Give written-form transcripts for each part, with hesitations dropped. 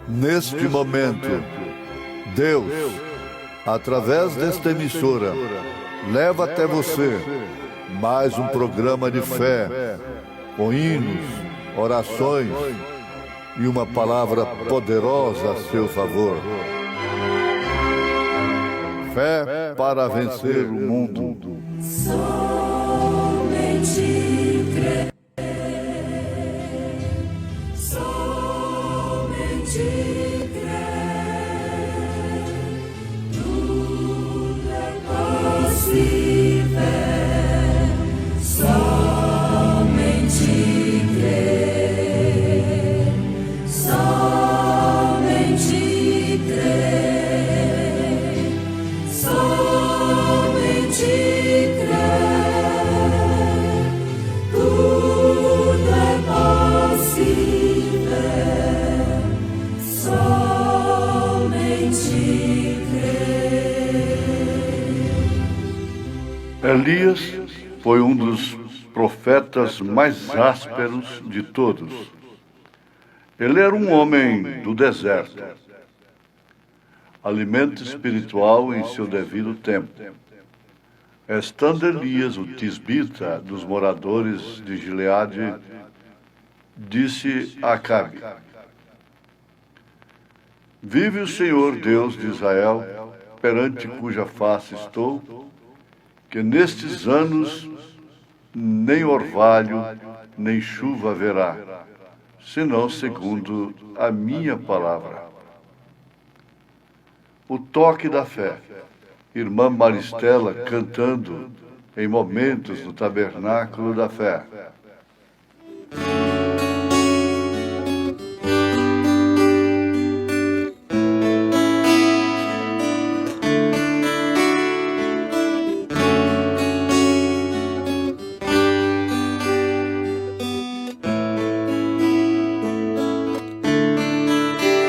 Neste momento, Deus, através desta emissora, leva até você mais um programa de fé, com hinos, orações e uma palavra poderosa a seu favor. Fé para vencer o mundo. Somente crer. Somente crer. Tudo é possível. Somente crer. Somente crer. Somente crer. Tudo é possível. Somente crer. Elias foi um dos profetas mais ásperos de todos. Ele era um homem do deserto. Alimento espiritual em seu devido tempo. Estando Elias, o tisbita dos moradores de Gileade, disse a Acabe: Vive o Senhor Deus de Israel, perante cuja face estou, que nestes anos nem orvalho, nem chuva haverá, senão segundo a minha palavra. O toque da fé. Irmã Maristela cantando em momentos no tabernáculo da fé.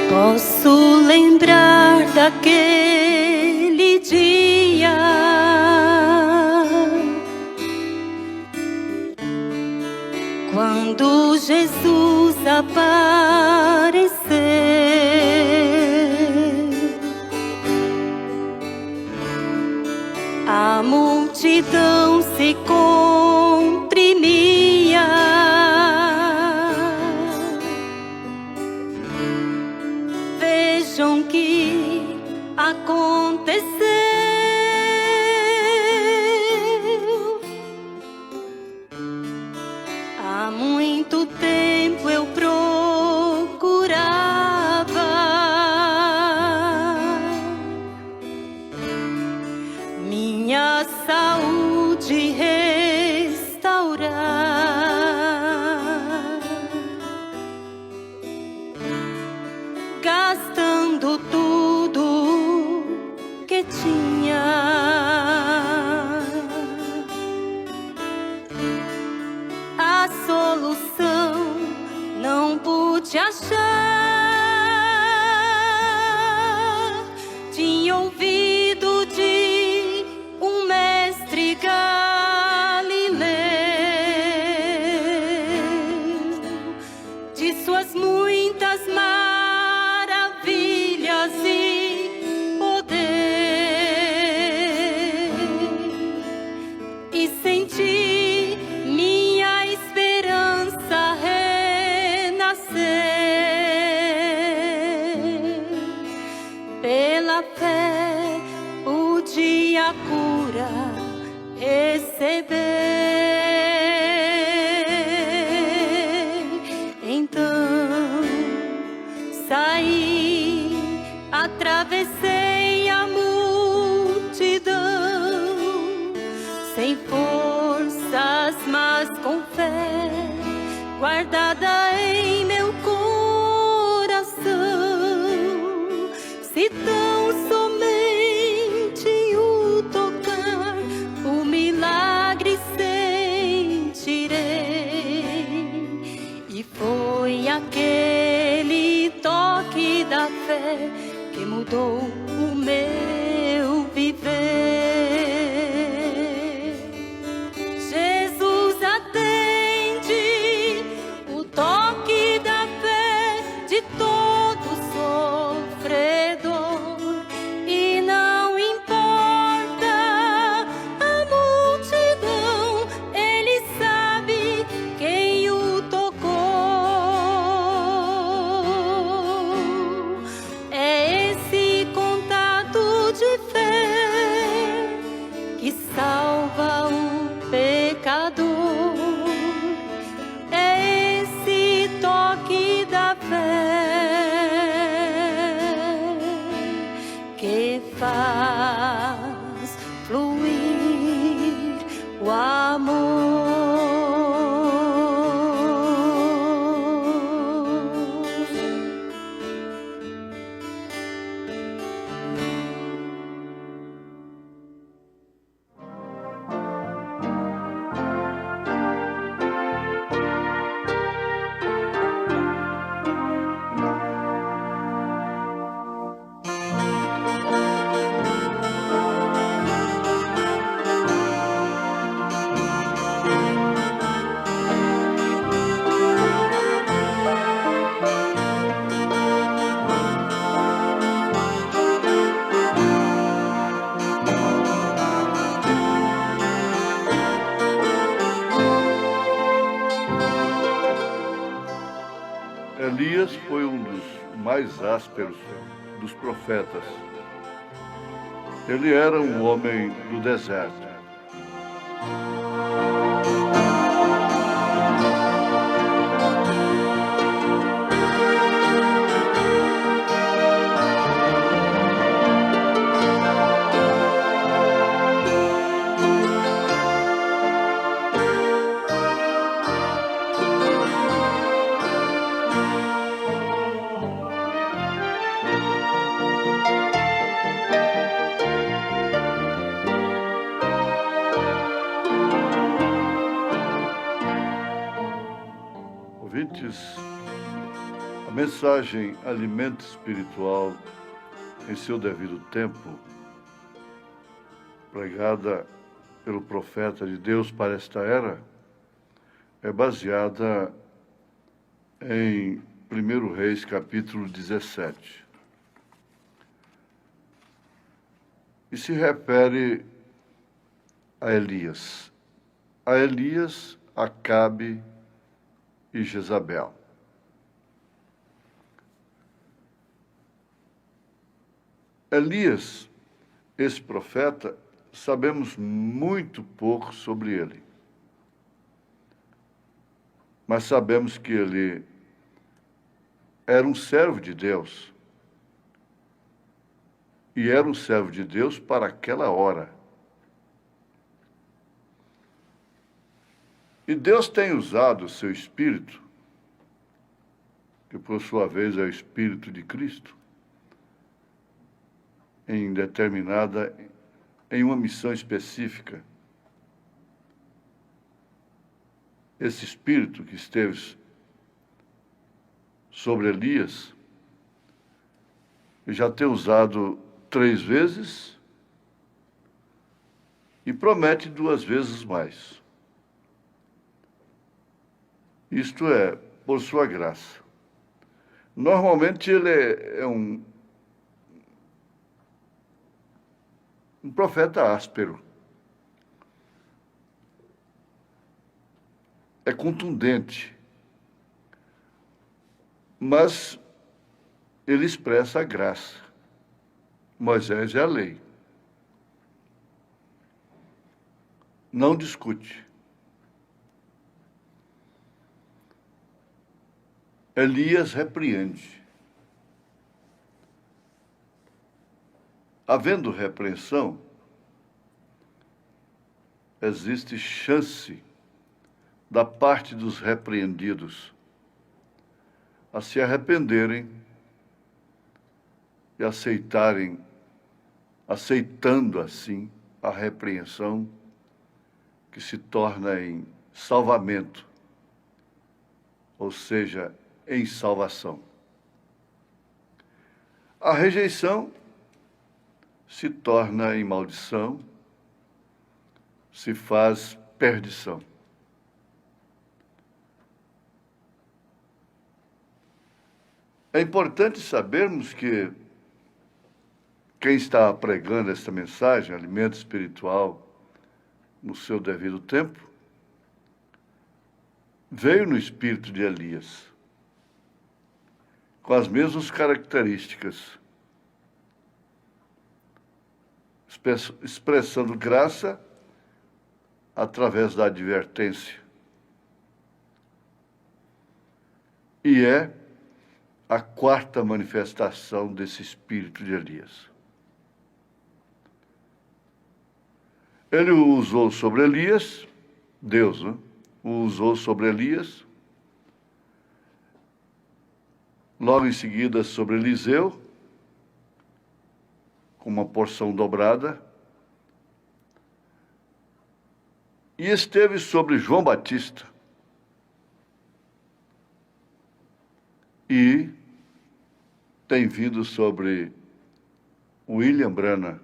Posso lembrar daquele dia, quando Jesus apareceu. A multidão se comprimia. Vejam que aconteceu. Há muito tempo eu procurava minha saúde restaurar, gastando tudo que tinha. A solução não pude achar. Tinha ouvido de um mestre galileu, de suas muitas maravilhas e poder, e senti minha esperança renascer. Pela fé pude a cura receber. Então saí, atravessei a multidão, sem forças, mas com fé guardada em meu coração. Se tão somente o tocar, o milagre sentirei. E foi aquele toque da fé que mudou o meu viver. Jesus atende o toque da fé de todo sol. mais ásperos dos profetas. Ele era um homem do deserto. Ouvintes, a mensagem Alimento Espiritual em seu devido tempo, pregada pelo profeta de Deus para esta era, é baseada em 1 Reis, capítulo 17. E se refere a Elias, Acabe e Jezabel. Elias, esse profeta, sabemos muito pouco sobre ele. Mas sabemos que ele era um servo de Deus. E era um servo de Deus para aquela hora. E Deus tem usado o seu Espírito, que por sua vez é o Espírito de Cristo, em uma missão específica. Esse Espírito que esteve sobre Elias, já tem usado 3 vezes e promete 2 vezes mais. Isto é, por sua graça. Normalmente ele é um profeta áspero. É contundente. Mas ele expressa a graça. Moisés é a lei. Não discute. Elias repreende. Havendo repreensão, existe chance da parte dos repreendidos a se arrependerem e aceitando assim a repreensão que se torna em salvamento, ou seja, em salvação. A rejeição se torna em maldição, se faz perdição. É importante sabermos que quem está pregando esta mensagem, alimento espiritual, no seu devido tempo, veio no espírito de Elias, com as mesmas características, expressando graça através da advertência. E é a 4ª manifestação desse espírito de Elias. Ele o usou sobre Elias, Deus, né? O usou sobre Elias, logo em seguida sobre Eliseu, com uma porção dobrada, e esteve sobre João Batista, e tem vindo sobre William Branham,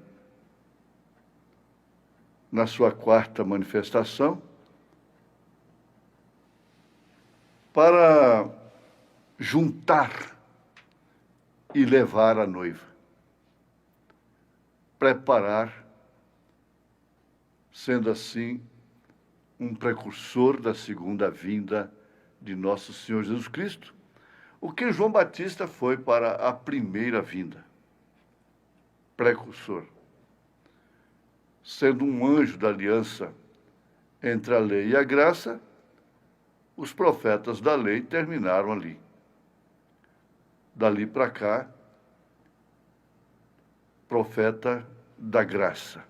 na sua 4ª manifestação, para juntar e levar a noiva, preparar, sendo assim um precursor da segunda vinda de nosso Senhor Jesus Cristo, O que João Batista foi para a primeira vinda, precursor, sendo um anjo da aliança entre a lei e a graça, os profetas da lei terminaram ali. Dali para cá, profeta da graça.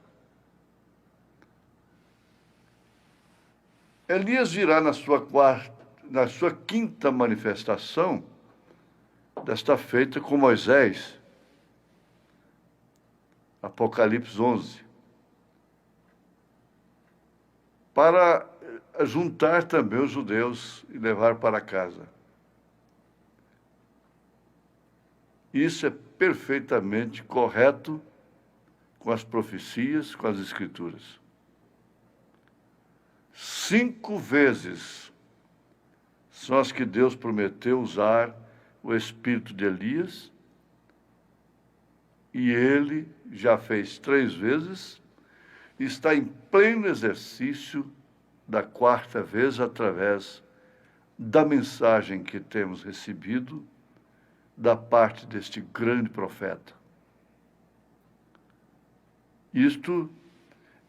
Elias virá na sua quinta manifestação, desta feita com Moisés, Apocalipse 11, para juntar também os judeus e levar para casa. Isso é perfeitamente correto com as profecias, com as escrituras. 5 vezes são as que Deus prometeu usar o espírito de Elias, e ele já fez 3 vezes, e está em pleno exercício da 4ª vez, através da mensagem que temos recebido da parte deste grande profeta. Isto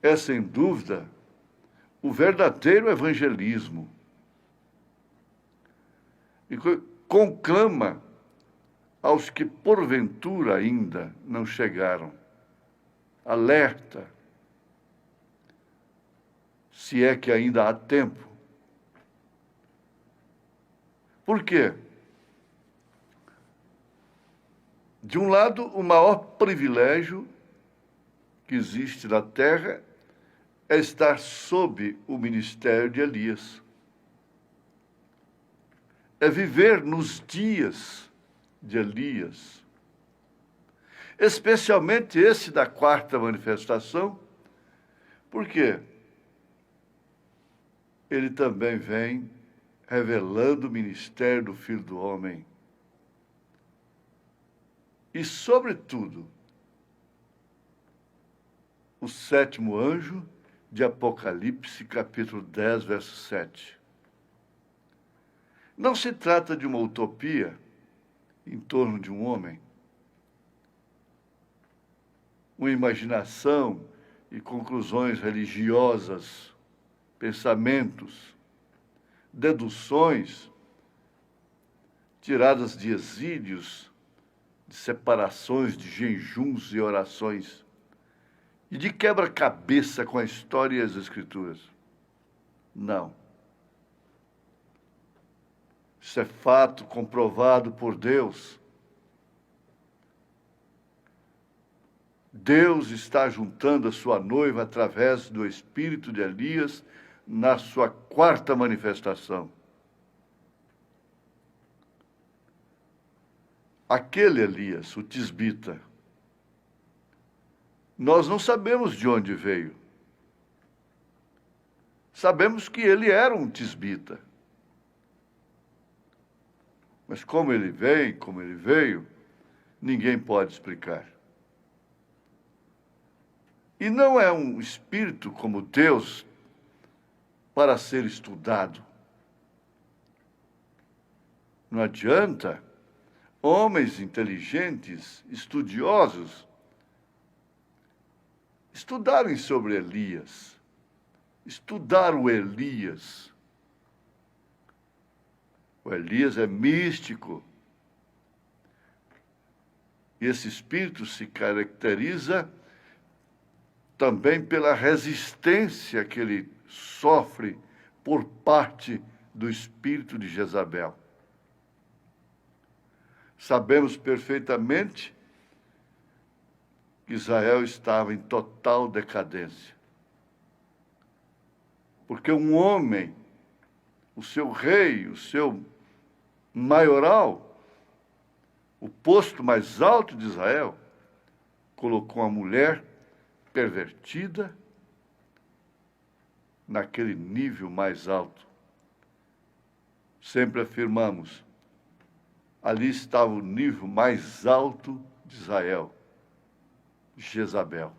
é, sem dúvida, o verdadeiro evangelismo. E conclama aos que porventura ainda não chegaram. Alerta, se é que ainda há tempo. Por quê? De um lado, o maior privilégio que existe na terra é estar sob o ministério de Elias. É viver nos dias de Elias. Especialmente esse da 4ª manifestação. Por quê? Ele também vem revelando o ministério do Filho do Homem. E, sobretudo, o 7º anjo de Apocalipse, capítulo 10, verso 7. Não se trata de uma utopia em torno de um homem, uma imaginação e conclusões religiosas, pensamentos, deduções tiradas de exílios, de separações, de jejuns e orações, e de quebra-cabeça com a história e as Escrituras. Não. Isso é fato comprovado por Deus. Deus está juntando a sua noiva através do espírito de Elias na sua 4ª manifestação. Aquele Elias, o tisbita, nós não sabemos de onde veio. Sabemos que ele era um tisbita. Mas como ele vem, como ele veio, ninguém pode explicar. E não é um espírito como Deus para ser estudado. Não adianta homens inteligentes, estudiosos, estudarem sobre Elias, estudar o Elias. O Elias é místico. E esse espírito se caracteriza também pela resistência que ele sofre por parte do espírito de Jezabel. Sabemos perfeitamente que Israel estava em total decadência. Porque um homem, o seu rei, o seu maioral, o posto mais alto de Israel, colocou uma mulher pervertida naquele nível mais alto. Sempre afirmamos, ali estava o nível mais alto de Israel, Jezabel.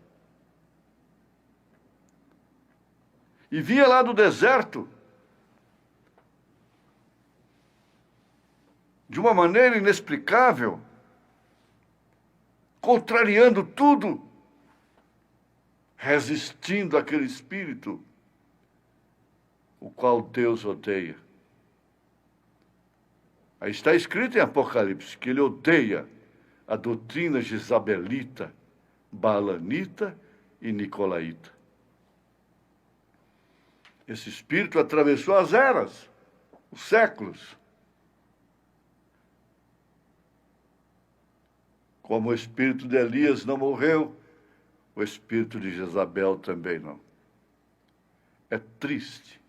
E vinha lá do deserto de uma maneira inexplicável, contrariando tudo, resistindo àquele espírito, o qual Deus odeia. Aí está escrito em Apocalipse que ele odeia a doutrina jezabelita, baalanita e nicolaíta. Esse espírito atravessou as eras, os séculos. Como o espírito de Elias não morreu, o espírito de Jezabel também não. É triste.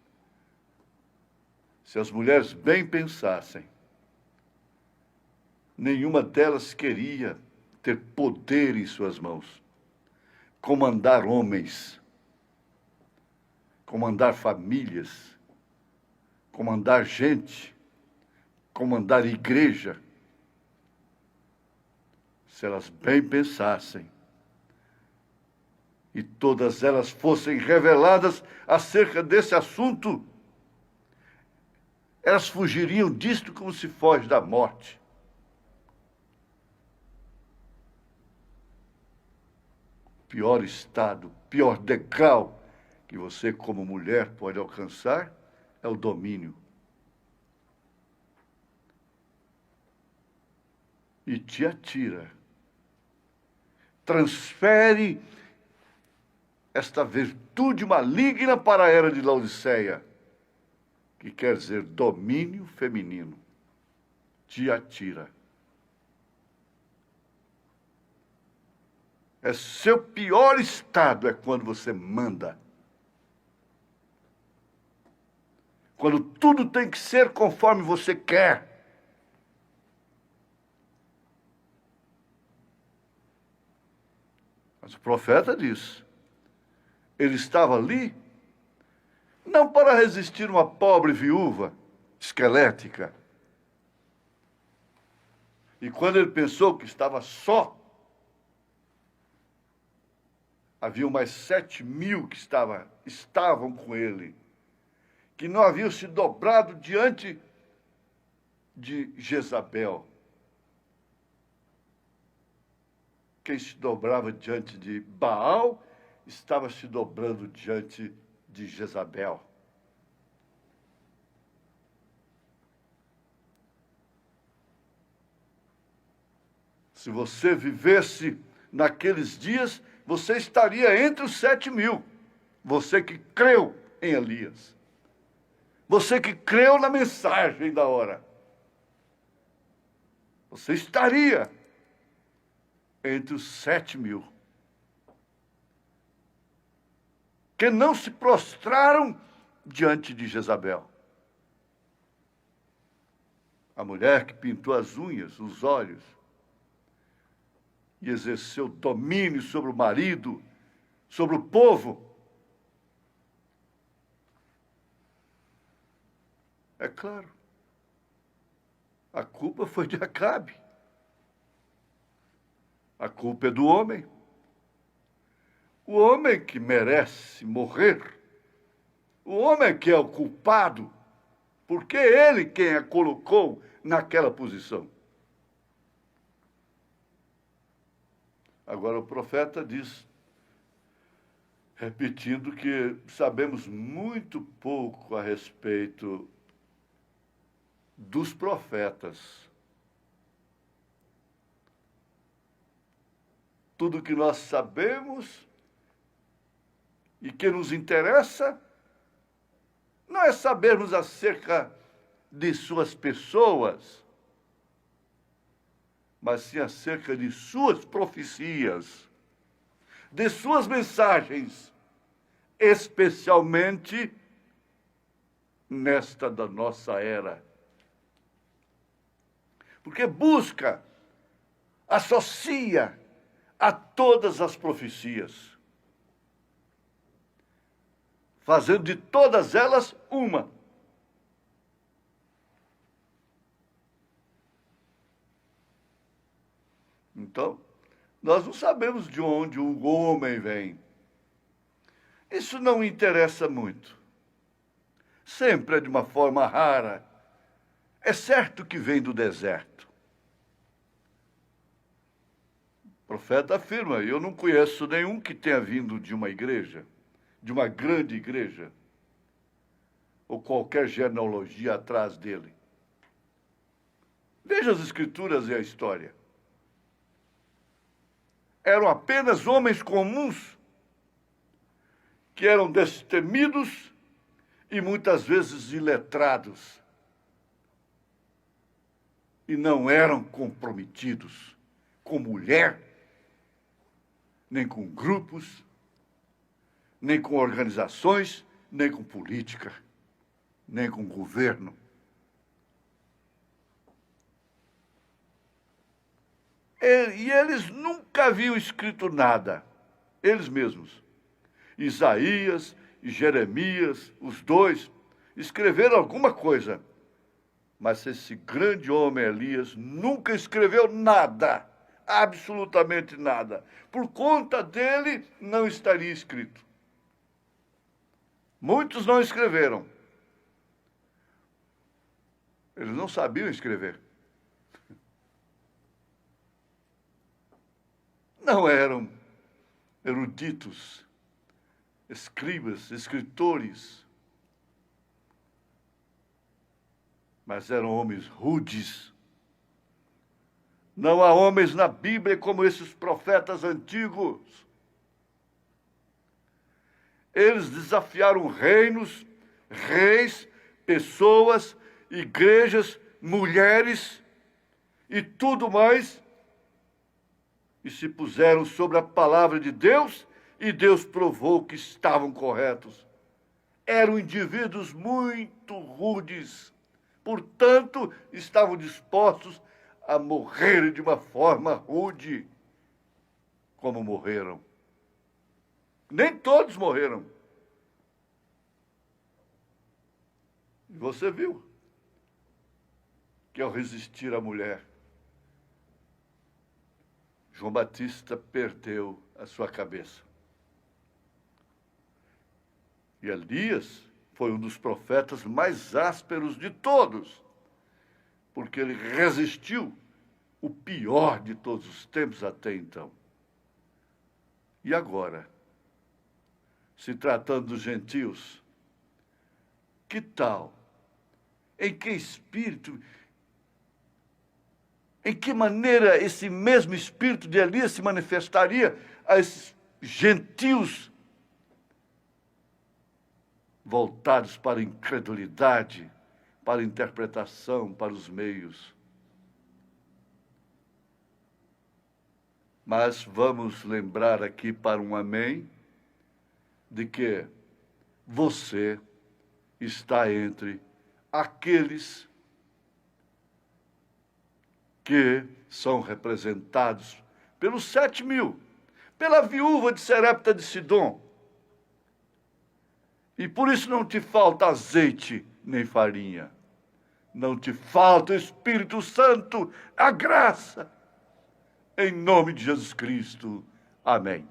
Se as mulheres bem pensassem, nenhuma delas queria ter poder em suas mãos, comandar homens, comandar famílias, comandar gente, comandar igreja. Se elas bem pensassem e todas elas fossem reveladas acerca desse assunto, elas fugiriam disto como se foge da morte. O pior estado, pior degrau que você, como mulher, pode alcançar é o domínio. E te atira. Transfere esta virtude maligna para a era de Laodiceia, que quer dizer domínio feminino. Te atira. É seu pior estado é quando você manda. Quando tudo tem que ser conforme você quer. Mas o profeta diz, ele estava ali não para resistir uma pobre viúva esquelética. E quando ele pensou que estava só, havia mais 7.000 que estavam com ele, que não haviam se dobrado diante de Jezabel. Quem se dobrava diante de Baal estava se dobrando diante de Jezabel. Se você vivesse naqueles dias, você estaria entre os 7.000. Você que creu em Elias. Você que creu na mensagem da hora. Você estaria entre os 7.000. Que não se prostraram diante de Jezabel. A mulher que pintou as unhas, os olhos, e exerceu domínio sobre o marido, sobre o povo. É claro, a culpa foi de Acabe. A culpa é do homem. O homem que merece morrer. O homem que é o culpado, porque é ele quem a colocou naquela posição. Agora o profeta diz, repetindo que sabemos muito pouco a respeito dos profetas. Tudo que nós sabemos e que nos interessa não é sabermos acerca de suas pessoas, mas sim acerca de suas profecias, de suas mensagens, especialmente nesta da nossa era. Porque busca, associa a todas as profecias, fazendo de todas elas uma. Então, nós não sabemos de onde o homem vem. Isso não interessa muito. Sempre é de uma forma rara. É certo que vem do deserto. O profeta afirma, eu não conheço nenhum que tenha vindo de uma igreja, de uma grande igreja, ou qualquer genealogia atrás dele. Veja as escrituras e a história. Eram apenas homens comuns, que eram destemidos e muitas vezes iletrados. E não eram comprometidos com mulher, nem com grupos, nem com organizações, nem com política, nem com governo. E eles nunca haviam escrito nada, eles mesmos. Isaías e Jeremias, os dois, escreveram alguma coisa. Mas esse grande homem Elias nunca escreveu nada, absolutamente nada. Por conta dele, não estaria escrito. Muitos não escreveram. Eles não sabiam escrever. Não eram eruditos, escribas, escritores, mas eram homens rudes. Não há homens na Bíblia como esses profetas antigos. Eles desafiaram reinos, reis, pessoas, igrejas, mulheres e tudo mais, e se puseram sobre a palavra de Deus, e Deus provou que estavam corretos. Eram indivíduos muito rudes, portanto, estavam dispostos a morrer de uma forma rude, como morreram. Nem todos morreram. E você viu que ao resistir à mulher, João Batista perdeu a sua cabeça. E Elias foi um dos profetas mais ásperos de todos, porque ele resistiu o pior de todos os tempos até então. E agora, se tratando dos gentios, que tal? Em que espírito, em que maneira esse mesmo espírito de Elias se manifestaria a esses gentios voltados para a incredulidade, para a interpretação, para os meios? Mas vamos lembrar aqui para um amém, de que você está entre aqueles que são representados pelos 7.000, pela viúva de Serepta de Sidom. E por isso não te falta azeite nem farinha. Não te falta o Espírito Santo, a graça. Em nome de Jesus Cristo. Amém.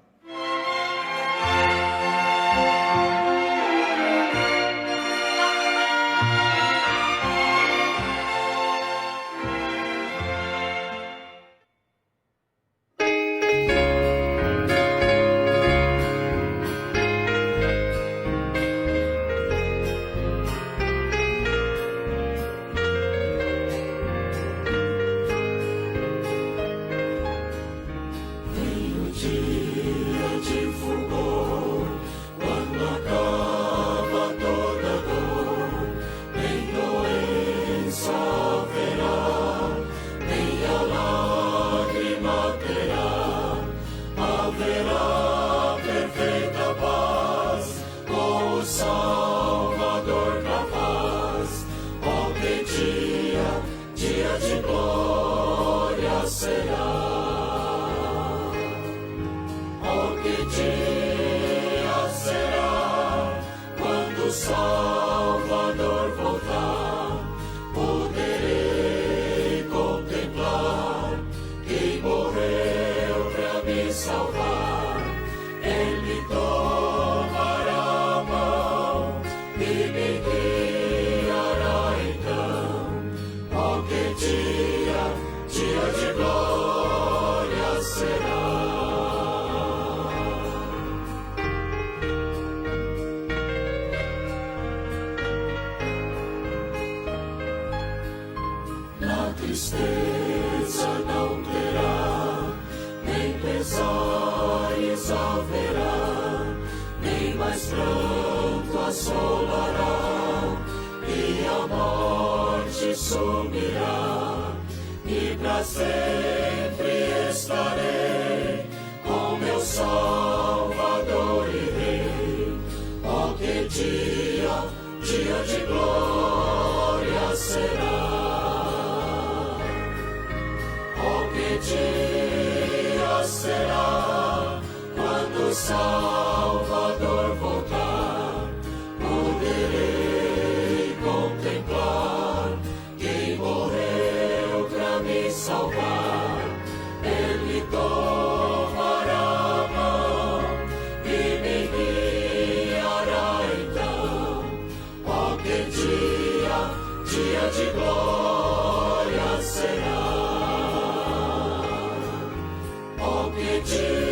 A tristeza não terá, nem pesares haverá, nem mais pranto assolará, e a morte sumirá, e para sempre estarei com meu Salvador e Rei. Oh, que dia, dia de glória será! Que dia será quando o Salvador voltar? Poderei contemplar quem morreu pra me salvar. Ele tomará a mão e me guiará então. Oh, que dia, dia de glória será! Que dia